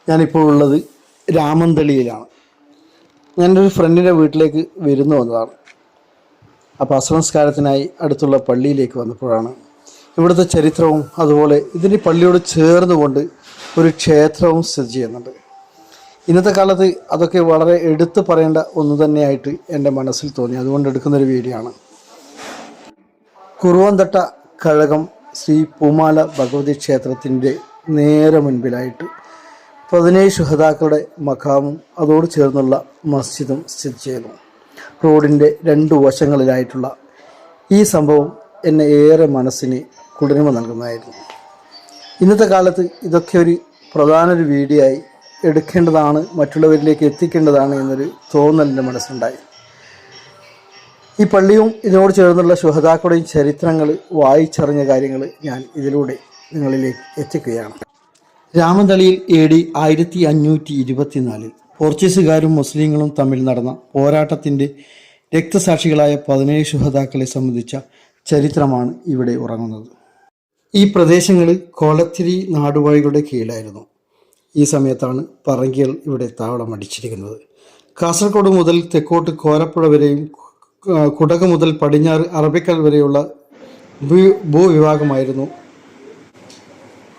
ഞാനിപ്പോൾ ഉള്ളത് രാമന്തളിയിലാണ്. ഞാനൊരു ഫ്രണ്ടിൻ്റെ വീട്ടിലേക്ക് വിരുന്ന് വന്നതാണ്. അപ്പോൾ അസംസ്കാരത്തിനായി അടുത്തുള്ള പള്ളിയിലേക്ക് വന്നപ്പോഴാണ് ഇവിടുത്തെ ചരിത്രവും അതുപോലെ ഇതിന് പള്ളിയോട് ചേർന്നുകൊണ്ട് ഒരു ക്ഷേത്രവും സ്ഥിതി ചെയ്യുന്നുണ്ട്. ഇന്നത്തെ കാലത്ത് അതൊക്കെ വളരെ എടുത്തു പറയേണ്ട ഒന്ന് തന്നെയായിട്ട് എൻ്റെ മനസ്സിൽ തോന്നി. അതുകൊണ്ട് എടുക്കുന്നൊരു വീഡിയോ ആണ്. കുറുവന്തട്ട കഴകം ശ്രീ പൂമാല ഭഗവതി ക്ഷേത്രത്തിൻ്റെ നേരെ മുൻപിലായിട്ട് 17 ശുഹദാക്കളുടെ മഖാമും അതോട് ചേർന്നുള്ള മസ്ജിദും സ്ഥിതി ചെയ്യുന്നു. റോഡിൻ്റെ 2 വശങ്ങളിലായിട്ടുള്ള ഈ സംഭവം എന്നെ ഏറെ മനസ്സിന് കുളിർമ നൽകുന്നതായിരുന്നു. ഇന്നത്തെ കാലത്ത് ഇതൊക്കെ ഒരു പ്രധാന വീഡിയോ ആയി എടുക്കേണ്ടതാണ്, മറ്റുള്ളവരിലേക്ക് എത്തിക്കേണ്ടതാണ് എന്നൊരു തോന്നൽ എൻ്റെ മനസ്സിലുണ്ടായി. ഈ പള്ളിയും ഇതിനോട് ചേർന്നുള്ള ശുഹദാക്കളുടെയും ചരിത്രങ്ങൾ വായിച്ചറിഞ്ഞ കാര്യങ്ങൾ ഞാൻ ഇതിലൂടെ നിങ്ങളിലേക്ക് എത്തിക്കുകയാണ്. രാമന്തളിയിൽ AD 1524 പോർച്ചുഗീസുകാരും മുസ്ലിങ്ങളും തമ്മിൽ നടന്ന പോരാട്ടത്തിൻ്റെ രക്തസാക്ഷികളായ 17 ശുഹദാക്കളെ സംബന്ധിച്ച ചരിത്രമാണ് ഇവിടെ ഉറങ്ങുന്നത്. ഈ പ്രദേശങ്ങൾ കോലത്തിരി നാടുവാഴികളുടെ കീഴിലായിരുന്നു. ഈ സമയത്താണ് പറങ്കികൾ ഇവിടെ താവളമടിച്ചിരിക്കുന്നത്. കാസർഗോഡ് മുതൽ തെക്കോട്ട് കോരപ്പുഴ വരെയും കുടക് മുതൽ പടിഞ്ഞാറ് അറബിക്കടൽ വരെയുള്ള ഭൂവിഭാഗമായിരുന്നു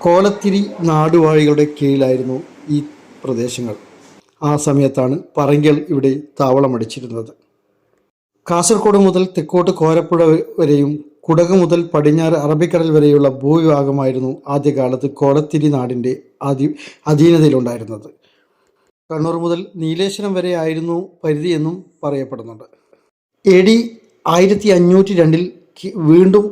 കോലത്തിരി നാടുവാഴികളുടെ കീഴിലായിരുന്നു ഈ പ്രദേശങ്ങൾ. ആ സമയത്താണ് പറങ്കികൾ ഇവിടെ താവളമടിച്ചിരുന്നത്. കാസർഗോഡ് മുതൽ തെക്കോട്ട് കോരപ്പുഴ വരെയും കുടക് മുതൽ പടിഞ്ഞാറ് അറബിക്കടൽ വരെയുള്ള ഭൂവിഭാഗമായിരുന്നു ആദ്യകാലത്ത് കോലത്തിരി നാടിൻ്റെ അധീനതയിലുണ്ടായിരുന്നത്. കണ്ണൂർ മുതൽ നീലേശ്വരം വരെ ആയിരുന്നു പരിധി എന്നും പറയപ്പെടുന്നുണ്ട്. AD 1502 വീണ്ടും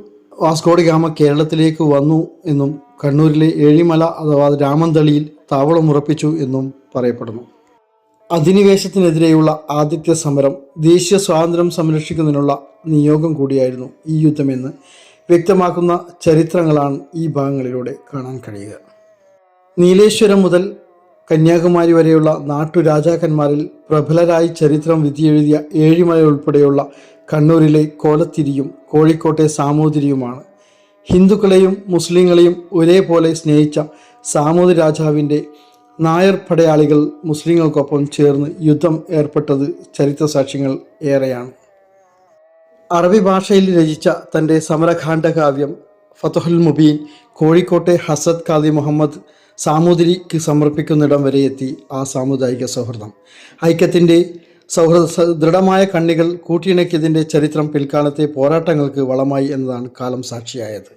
വാസ്കോഡ ഗാമ കേരളത്തിലേക്ക് വന്നു എന്നും കണ്ണൂരിലെ ഏഴിമല അഥവാ രാമന്തളിയിൽ താവളമുറപ്പിച്ചു എന്നും പറയപ്പെടുന്നു. അധിനിവേശത്തിനെതിരെയുള്ള ആദ്യത്തെ സമരം ദേശീയ സ്വാതന്ത്ര്യം സംരക്ഷിക്കുന്നതിനുള്ള നിയോഗം കൂടിയായിരുന്നു ഈ യുദ്ധമെന്ന് വ്യക്തമാക്കുന്ന ചരിത്രങ്ങളാണ് ഈ ഭാഗങ്ങളിലൂടെ കാണാൻ കഴിയുക. നീലേശ്വരം മുതൽ കന്യാകുമാരി വരെയുള്ള നാട്ടുരാജാക്കന്മാരിൽ പ്രബലരായി ചരിത്രം വിധിയെഴുതിയ ഏഴിമല ഉൾപ്പെടെയുള്ള കണ്ണൂരിലെ കോലത്തിരിയും കോഴിക്കോട്ടെ സാമൂതിരിയുമാണ് ഹിന്ദുക്കളെയും മുസ്ലിങ്ങളെയും ഒരേപോലെ സ്നേഹിച്ച സാമൂതി രാജാവിൻ്റെ നായർ പടയാളികൾ മുസ്ലിങ്ങൾക്കൊപ്പം ചേർന്ന് യുദ്ധം ഏർപ്പെട്ടത് ചരിത്രസാക്ഷ്യങ്ങൾ ഏറെയാണ്. അറബി ഭാഷയിൽ രചിച്ച തൻ്റെ സമരഖാണ്ഡകാവ്യം ഫതഹുൽ മുബീൻ കോഴിക്കോട്ടെ ഹസരത് ഖാദി മുഹമ്മദ് സാമൂതിരിക്ക് സമർപ്പിക്കുന്നിടം വരെ എത്തി ആ സാമുദായിക സൗഹൃദം. ഐക്യത്തിൻ്റെ ദൃഢമായ കണ്ണികൾ കൂട്ടിയിണക്കിയതിൻ്റെ ചരിത്രം പിൽക്കാലത്തെ പോരാട്ടങ്ങൾക്ക് വളമായി എന്നതാണ് കാലം സാക്ഷിയായത്.